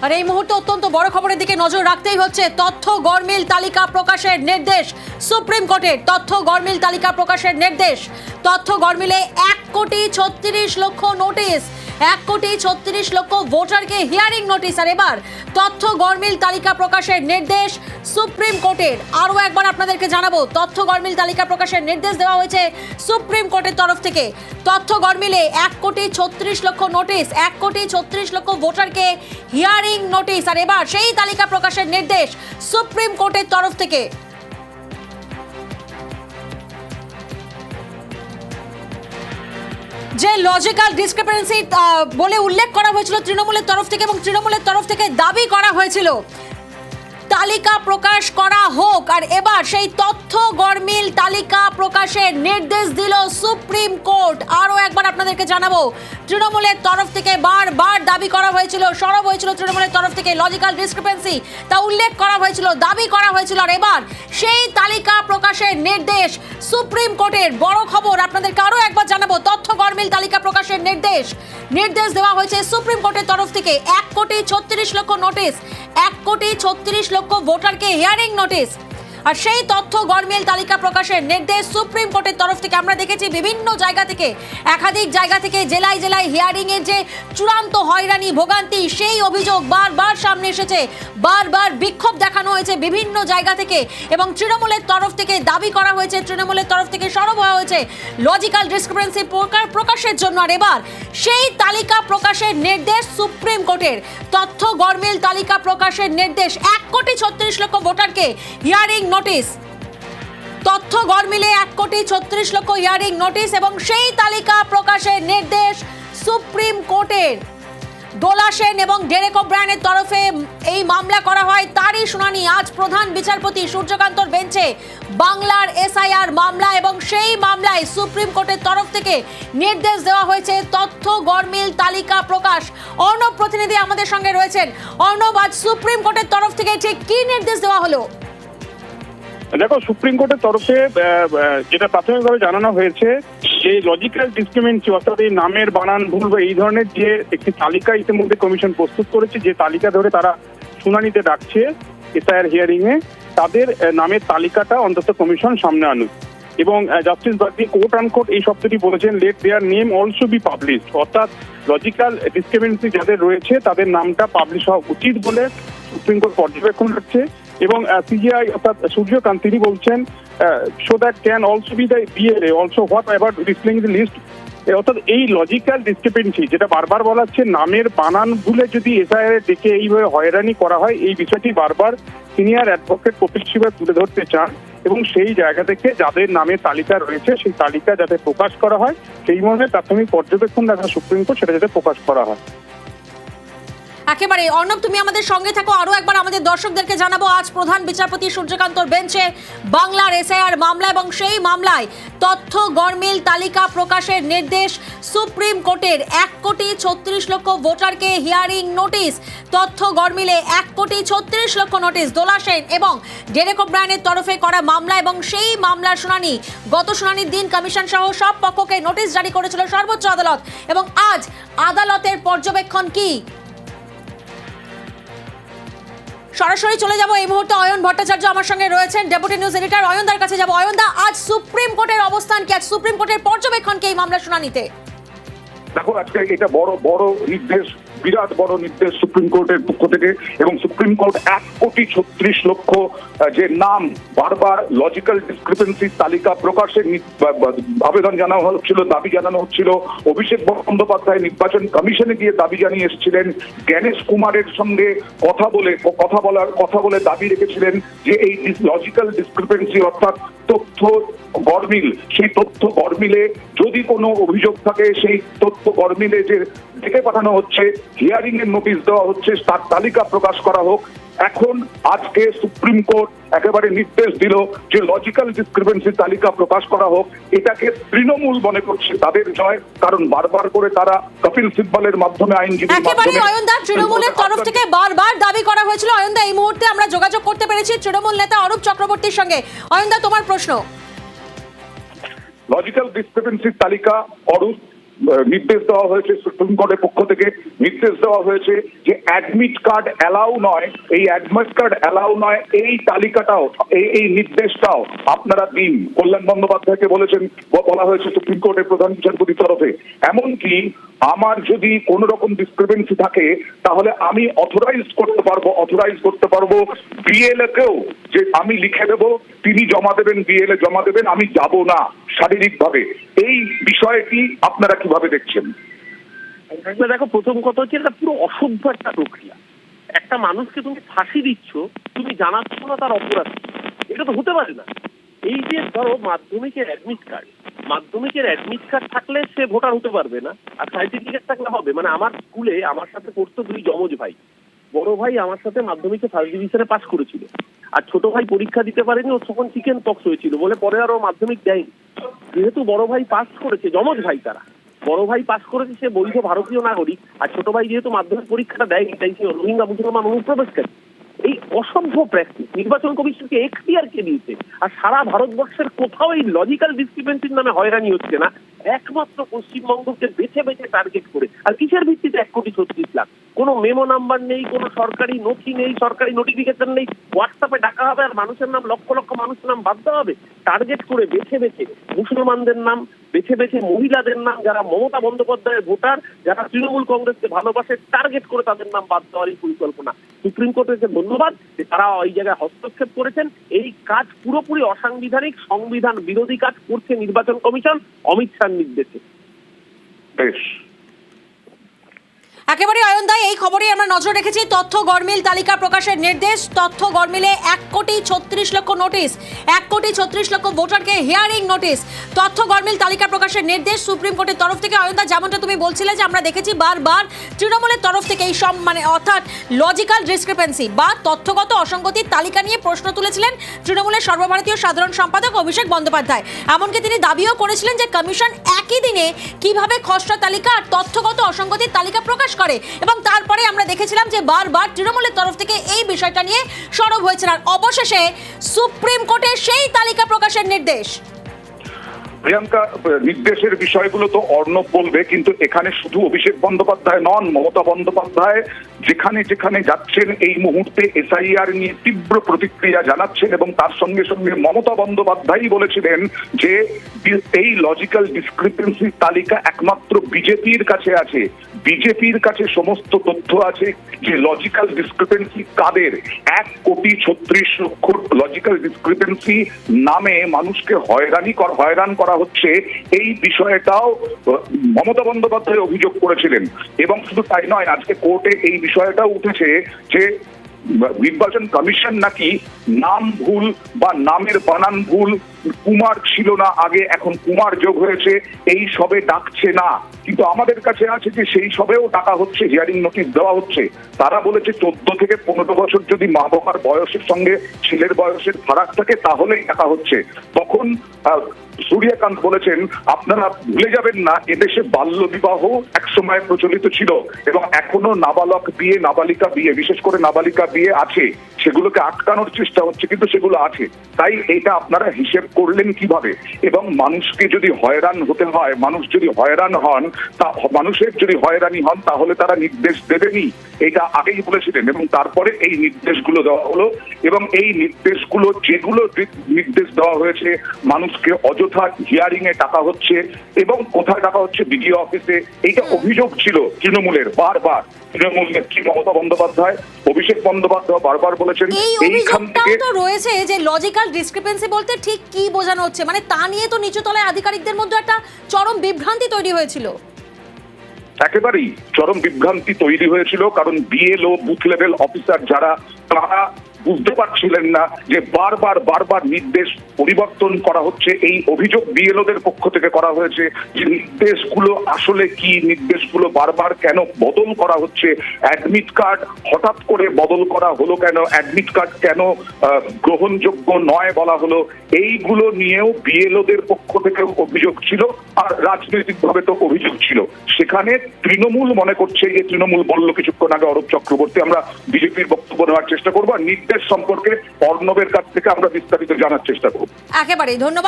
আর এই মুহূর্তে অত্যন্ত বড় খবরের দিকে নজর রাখতেই হচ্ছে। তথ্য গরমিল তালিকা প্রকাশের নির্দেশ সুপ্রিম কোর্টের। তথ্য গরমিল তালিকা প্রকাশের নির্দেশ। তথ্য গরমিলে 1,36,00,000 নোটিশ, 1,36,00,000 ভোটারকে হিয়ারিং নোটিশ। আর এবার তথ্য গরমিল তালিকা প্রকাশের নির্দেশ সুপ্রিম কোর্টের। আরও একবার আপনাদেরকে জানাবো, তথ্য গরমিল তালিকা প্রকাশের নির্দেশ দেওয়া হয়েছে সুপ্রিম কোর্টের তরফ থেকে। তথ্য গরমিলে 1,36,00,000 নোটিশ, 1,36,00,000 ভোটারকে হিয়ারিং নোটিশ। আর এবার সেই তালিকা প্রকাশের নির্দেশ সুপ্রিম কোর্টের তরফ থেকে। যে লজিক্যাল ডিসক্রিপেন্সি বলে উল্লেখ করা হয়েছিল তৃণমূলের তরফ থেকে, এবং তৃণমূলের তরফ থেকে দাবি করা হয়েছিল তালিকা প্রকাশ করা হোক। আর এবার সেই তথ্য গরমিল তালিকা প্রকাশের নির্দেশ দিল সুপ্রিম কোর্ট। আরও একবার আপনাদেরকে জানাবো, তৃণমূলের তরফ থেকে বারবার দাবি করা হয়েছিল, সরব হয়েছিল তৃণমূলের তরফ থেকে লজিক্যাল ডিসক্রিপেন্সি, তা উল্লেখ করা হয়েছিল, দাবি করা হয়েছিল। আর এবার সেই তালিকা প্রকাশের নির্দেশ সুপ্রিম কোর্টের। বড় খবর আপনাদেরকে আরও একবার জানাবো, তথ্য গরমিল তালিকা প্রকাশের নির্দেশ দেওয়া হয়েছে সুপ্রিম কোর্টের তরফ থেকে। 1,36,00,000 নোটিশ, 1,36,00,000 ভোটারকে হিয়ারিং নোটিশ। আর সেই তথ্য গরমিল তালিকা প্রকাশের নির্দেশ সুপ্রিম কোর্টের তরফ থেকে। আমরা দেখেছি বিভিন্ন জায়গা থেকে, একাধিক জায়গা থেকে জেলায় জেলায় হিয়ারিং এর যে চূড়ান্ত হয়রানি ভোগান্তি, সেই অভিযোগ বারবার সামনে এসেছে, বারবার বিক্ষোভ দেখানো হয়েছে বিভিন্ন জায়গা থেকে, এবং তৃণমূলের তরফ থেকে দাবি করা হয়েছে, তৃণমূলের তরফ থেকে সরব হওয়া হয়েছে লজিক্যাল ডিসক্রিপেন্সি প্রকাশের জন্য। আর এবার সেই তালিকা প্রকাশের নির্দেশ সুপ্রিম কোর্টের। তথ্য গরমিল তালিকা প্রকাশের নির্দেশ, 1,36,00,000 ভোটারকে হিয়ারিং নোটিশ। তথ্য গরমিলে 1,36,00,000 হিয়ারিং নোটিশ, এবং সেই তালিকা প্রকাশের নির্দেশ সুপ্রিম কোর্টের। দোলা সেন এবং ডেরেক ওব্রায়ানের তরফে এই মামলা করা হয়, তারই শুনানি আজ প্রধান বিচারপতি সূর্যকান্তর বেঞ্চে বাংলার এসআইআর মামলা, এবং সেই মামলায় সুপ্রিম কোর্টের তরফ থেকে নির্দেশ দেওয়া হয়েছে তথ্য গরমিল তালিকা প্রকাশ। অর্ণব প্রতিনিধি আমাদের সঙ্গে রয়েছেন। অর্ণব, আজ সুপ্রিম কোর্টের তরফ থেকে ঠিক কি নির্দেশ দেওয়া হলো? দেখো, সুপ্রিম কোর্টের তরফে যেটা প্রাথমিকভাবে জানানো হয়েছে, যে লজিক্যাল ডিসক্রিমিনেন্সি অর্থাৎ এই নামের বানান ভুল বা এই ধরনের যে একটি তালিকা ইতিমধ্যে কমিশন প্রস্তুত করেছে, যে তালিকা ধরে তারা শুনানিতে ডাকছে এসআইআর হিয়ারিং এ, তাদের নামের তালিকাটা অন্তত কমিশন সামনে আনুক। এবং জাস্টিস বাগদি কোর্ট আনকোর্ট এই শব্দটি বলেছেন, let there name also be published, অর্থাৎ লজিক্যাল ডিসক্রিমিনেন্সি যাদের রয়েছে তাদের নামটা পাবলিশ হওয়া উচিত বলে সুপ্রিম কোর্ট পর্যবেক্ষণ করছে। এবং সিজিআই অর্থাৎ সূর্যকান্ত তিনি বলছেন, so that can also be the BLA also whatever displaying the list. অর্থাৎ এই লজিক্যাল ডিসক্রিপেন্সি যেটা বারবার বলা হচ্ছে, নামের বানান ভুলে যদি এসআইআর ডেকে এইভাবে হয়রানি করা হয়, এই বিষয়টি বারবার সিনিয়র অ্যাডভোকেট কপিল সিবাল তুলে ধরতে চান, এবং সেই জায়গা থেকে যাদের নামের তালিকা রয়েছে সেই তালিকা যাতে প্রকাশ করা হয়, সেই মর্মে প্রাথমিক পর্যবেক্ষণ দেখা সুপ্রিম কোর্ট সেটা যাতে প্রকাশ করা হয়। একেবারে অর্ণব, তুমি আমাদের সঙ্গে থাকো। আরো একবার আমাদের দর্শকদেরকে জানাবো, আজ প্রধান বিচারপতি সূর্যকান্তর বেঞ্চে বাংলার এসআইআর মামলা, এবং সেই মামলায় তথ্য গরমিল তালিকা প্রকাশের নির্দেশ সুপ্রিম কোর্টের। 1,36,00,000 ভোটারকে হিয়ারিং নোটিশ। তথ্য গরমিলে 1,36,00,000 নোটিশ দোলা সেন এবং ডেরেক ওব্রায়ানের তরফে করা মামলা, এবং সেই মামলার শুনানি গত শুনানির দিন কমিশন সহ সব পক্ষকে নোটিশ জারি করেছিল সর্বোচ্চ আদালত, এবং আজ আদালতের পর্যবেক্ষণ কি? সরাসরি চলে যাব এই মুহূর্তে অয়ন ভট্টাচার্য আমার সঙ্গে রয়েছেন, ডেপুটি নিউজ এডিটর। অয়নদার কাছে যাব। অয়নদা, আজ সুপ্রিম কোর্টের অবস্থান কি, আজ সুপ্রিম কোর্টের পর্যবেক্ষণ কি এই মামলা শুনানিতে? দেখো, আজকে এটা বড় নির্দেশ, বিরাট বড় নির্দেশ সুপ্রিম কোর্টের পক্ষ থেকে। এবং সুপ্রিম কোর্ট 1,36,00,000 যে নাম বারবার লজিক্যাল ডিসক্রিপেন্সি তালিকা প্রকাশের আবেদন জানানো হচ্ছিল, দাবি জানানো হচ্ছিল। অভিষেক বন্দ্যোপাধ্যায় নির্বাচন কমিশনে গিয়ে দাবি জানিয়ে এসেছিলেন, জ্ঞানেশ কুমারের সঙ্গে কথা বলে দাবি রেখেছিলেন যে এই লজিক্যাল ডিসক্রিপেন্সি অর্থাৎ তথ্য গরমিল, সেই তথ্য গরমিলে যদি কোনো অভিযোগ থাকে, সেই তথ্য গরমিলে যে ডেকে পাঠানো হচ্ছে, হিয়ারিং এর নোটিশ দেওয়া হচ্ছে, তার তালিকা প্রকাশ করা হোক। এখন আজকে সুপ্রিম কোর্ট একেবারে নির্দেশ দিল যে লজিক্যাল ডিসক্রিপেন্সি তালিকা প্রকাশ করা হোক। এটাকে তৃণমূল মনে করছে তাদের জয়, কারণ বারবার করে তারা কপিল সিব্বলের মাধ্যমে, আইনজীবীর একেবারে অয়নদা, তৃণমূলের তরফ থেকে বারবার দাবি করা হয়েছিল। অয়নদা, এই মুহূর্তে আমরা যোগাযোগ করতে পেরেছি তৃণমূল নেতা অরূপ চক্রবর্তীর সঙ্গে। অয়নদা, তোমার প্রশ্ন। লজিক্যাল ডিসক্রিপেন্সির তালিকা অরূপ, নির্দেশ দেওয়া হয়েছে সুপ্রিম কোর্টের পক্ষ থেকে, নির্দেশ দেওয়া হয়েছে যে অ্যাডমিট কার্ড অ্যালাউ নয়, এই অ্যাডমিট কার্ড অ্যালাউ নয়, এই তালিকাটাও এই নির্দেশটাও আপনারা দিন। কল্যাণ বন্দ্যোপাধ্যায়কে বলা হয়েছে সুপ্রিম কোর্টের প্রধান বিচারপতির তরফে। এমনকি আমার যদি কোন রকম ডিসক্রিপেন্সি থাকে তাহলে আমি অথরাইজ করতে পারবো বিএলএ কেও, যে আমি লিখে দেবো, তিনি জমা দেবেন, বিএলএ জমা দেবেন, আমি যাব না শারীরিকভাবে। এই বিষয়টি আপনারা কিভাবে দেখছেন? দেখো, প্রথম কথা হচ্ছে এটা পুরো অসভ্য একটা প্রক্রিয়া। একটা মানুষকে তুমি ফাঁসি দিচ্ছ, তুমি জানাচ্ছ না তার অপরাধ, এটা তো হতে পারে না। এই যে ধরো মাধ্যমিকের অ্যাডমিট কার্ড থাকলে সে ভোটার হতে পারবে না, আর সার্টিফিকেট থাকলে হবে। মানে আমার স্কুলে আমার সাথে পড়তো দুই যমজ ভাই। বড় ভাই আমার সাথে মাধ্যমিকে ফার্স্ট ডিভিশনে পাস করেছিল, আর ছোট ভাই পরীক্ষা দিতে পারেনি, ওর তখন চিকেন পক্স হয়েছিল বলে পরে আর ও মাধ্যমিক দেয়নি। যেহেতু বড় ভাই পাস করেছে, যমজ ভাই তারা, বড় ভাই পাস করেছে, সে বৈধ ভারতীয় নাগরিক, আর ছোট ভাই যেহেতু মাধ্যমিক পরীক্ষাটা দেয়নি, তাই সে রোহিঙ্গা মুসলমান অনুপ্রবেশকারী। এই অসভ্য প্র্যাকটিস নির্বাচন কমিশনকে এখতিয়ারকে দিয়েছে। আর সারা ভারতবর্ষের কোথাও এই লজিক্যাল ডিসক্রিপেন্সির নামে হয়রানি হচ্ছে না, একমাত্র পশ্চিমবঙ্গকে বেছে বেছে টার্গেট করে। আর কিসের ভিত্তিতে 1,36,00,000? কোনো মেমো নাম্বার নেই, কোনো সরকারি নথি নেই, সরকারি নোটিফিকেশন নেই, হোয়াটসঅ্যাপে ডাকা হবে আর মানুষের নাম, লক্ষ লক্ষ মানুষের নাম বাদ দেওয়া হবে। টার্গেট করে বেছে বেছে মুসলমানদের নাম, বেছে বেছে মহিলাদের নাম, যারা মমতা বন্দ্যোপাধ্যায়ের ভোটার, যারা তৃণমূল কংগ্রেসকে ভালোবাসে, টার্গেট করে তাদের নাম বাদ দেওয়ার এই পরিকল্পনা। সুপ্রিম কোর্টকে ধন্যবাদ যে তারা ওই জায়গায় হস্তক্ষেপ করেছেন। এই কাজ পুরোপুরি অসাংবিধানিক, সংবিধান বিরোধী কাজ করছে নির্বাচন কমিশন অমিত শাহর নির্দেশে। বেশ, একেবারে অয়নদা, এই খবরে আমরা নজর রেখেছি। তথ্য গরমিল তালিকা প্রকাশের নির্দেশ, তথ্য গরমিলে 1,36,00,000 নোটিশ, 1,36,00,000 ভোটারকে হিয়ারিং নোটিশ, তথ্য গরমিল তালিকা প্রকাশের নির্দেশ সুপ্রিম কোর্টের তরফ থেকে। অয়নদা, যেমনটা তুমি বলছিলে যে আমরা দেখেছি বারবার তৃণমূলের তরফ থেকে এই সব অর্থাৎ লজিক্যাল ডিসক্রিপেন্সি বা তথ্যগত অসঙ্গতির তালিকা নিয়ে প্রশ্ন তুলেছিলেন তৃণমূলের সর্বভারতীয় সাধারণ সম্পাদক অভিষেক বন্দ্যোপাধ্যায়। এমনকি তিনি দাবিও করেছিলেন যে কমিশন একই দিনে কিভাবে খসড়া তালিকা আর তথ্যগত অসঙ্গতির তালিকা প্রকাশ করে, এবং তারপরে আমরা দেখেছিলাম যে বারবার তৃণমূলের তরফ থেকে এই বিষয়টা নিয়ে সরব হয়েছে। আর অবশেষে সুপ্রিম কোর্টের সেই তালিকা প্রকাশের নির্দেশ। প্রিয়াঙ্কা, নির্দেশের বিষয়গুলো তো অর্ণব বলবে, কিন্তু এখানে শুধু অভিষেক বন্দ্যোপাধ্যায় নন, মমতা বন্দ্যোপাধ্যায় যেখানে যেখানে যাচ্ছেন এই মুহূর্তে এসআইআর নিয়ে তীব্র প্রতিক্রিয়া জানাচ্ছেন, এবং তার সঙ্গে সঙ্গে মমতা বন্দ্যোপাধ্যায় বলেছিলেন যে এই লজিক্যাল ডিসক্রিপেন্সির তালিকা একমাত্র বিজেপির কাছে আছে, বিজেপির কাছে সমস্ত তথ্য আছে যে লজিক্যাল ডিসক্রিপেন্সি কাদের। 1,36,00,000 লজিক্যাল ডিসক্রিপেন্সি নামে মানুষকে হয়রান করা হচ্ছে, এই বিষয়টাও মমতা বন্দ্যোপাধ্যায় অভিযোগ করেছিলেন। এবং শুধু তাই নয়, আজকে কোর্টে এই বিষয়টাও উঠেছে যে নির্বাচন কমিশন নাকি নাম ভুল বা নামের বানান ভুল, কুমার ছিল না আগে, এখন কুমার যোগ হয়েছে, এই সবে ডাকছে না। কিন্তু আমাদের কাছে আছে যে সেই সবেও ডাকা হচ্ছে, হিয়ারিং নোটিশ দেওয়া হচ্ছে। তারা বলেছে 14 থেকে 15 বছর যদি মা বাবার বয়সের সঙ্গে ছেলের বয়সের ফারাক থাকে তাহলেই ডাকা হচ্ছে। তখন সূর্যকান্ত বলেছেন, আপনারা ভুলে যাবেন না এদেশে বাল্য বিবাহ একসময় প্রচলিত ছিল, এবং এখনো নাবালক বিয়ে, নাবালিকা বিয়ে, বিশেষ করে নাবালিকা বিয়ে আছে, সেগুলোকে আটকানোর চেষ্টা হচ্ছে, কিন্তু সেগুলো আছে। তাই এটা আপনারা হিসেব করলেন কিভাবে? এবং মানুষকে যদি হয়রান হতে হয়, মানুষ যদি হয়রান হন, মানুষের যদি হয়রানি হন, তাহলে তারা নির্দেশ দেবেনি, এটা আগেই বলেছিলেন। এবং তারপরে এই নির্দেশগুলো দেওয়া হলো, এবং এই নির্দেশগুলো যেগুলো নির্দেশ দেওয়া হয়েছে, মানুষকে অযথা হিয়ারিং এ ডাকা হচ্ছে, এবং কোথায় ডাকা হচ্ছে? বিডিও অফিসে। এইটা অভিযোগ ছিল তৃণমূলের, বারবার তৃণমূল নেত্রী মমতা বন্দ্যোপাধ্যায়, অভিষেক বন্দ্যোপাধ্যায় বারবার বলেছেন এইখান থেকে তো রয়েছে যে লজিক্যাল ডিসক্রিপেন্সি বলতে ঠিক কি বোঝানো হচ্ছে, মানে তা নিয়ে তো নিচু তলায় আধিকারিকদের মধ্যে একটা চরম বিভ্রান্তি তৈরি হয়েছিল। একেবারেই চরম বিভ্রান্তি তৈরি হয়েছিল, কারণ বিএলও বুথ লেভেল অফিসার যারা, তারা বুঝতে পারছিলেন না যে বারবার নির্দেশ পরিবর্তন করা হচ্ছে। এই অভিযোগ বিএলওদের পক্ষ থেকে করা হয়েছে যে নির্দেশগুলো আসলে কি, নির্দেশগুলো বারবার কেন বদল করা হচ্ছে, অ্যাডমিট কার্ড হঠাৎ করে বদল করা হলো কেন, অ্যাডমিট কার্ড কেন গ্রহণযোগ্য নয় বলা হলো, এইগুলো নিয়েও বিএলওদের পক্ষ থেকে অভিযোগ ছিল, আর রাজনৈতিকভাবে তো অভিযোগ ছিল। সেখানে তৃণমূল মনে করছে, যে তৃণমূল বলল কিছুক্ষণ আগে অরূপ চক্রবর্তী, আমরা বিজেপির বক্তব্য নেওয়ার চেষ্টা করবো, আর নির্দেশ সম্পর্কে অর্ণবের কাছ থেকে আমরা বিস্তারিত জানার চেষ্টা করব। একেবারে ধন্যবাদ।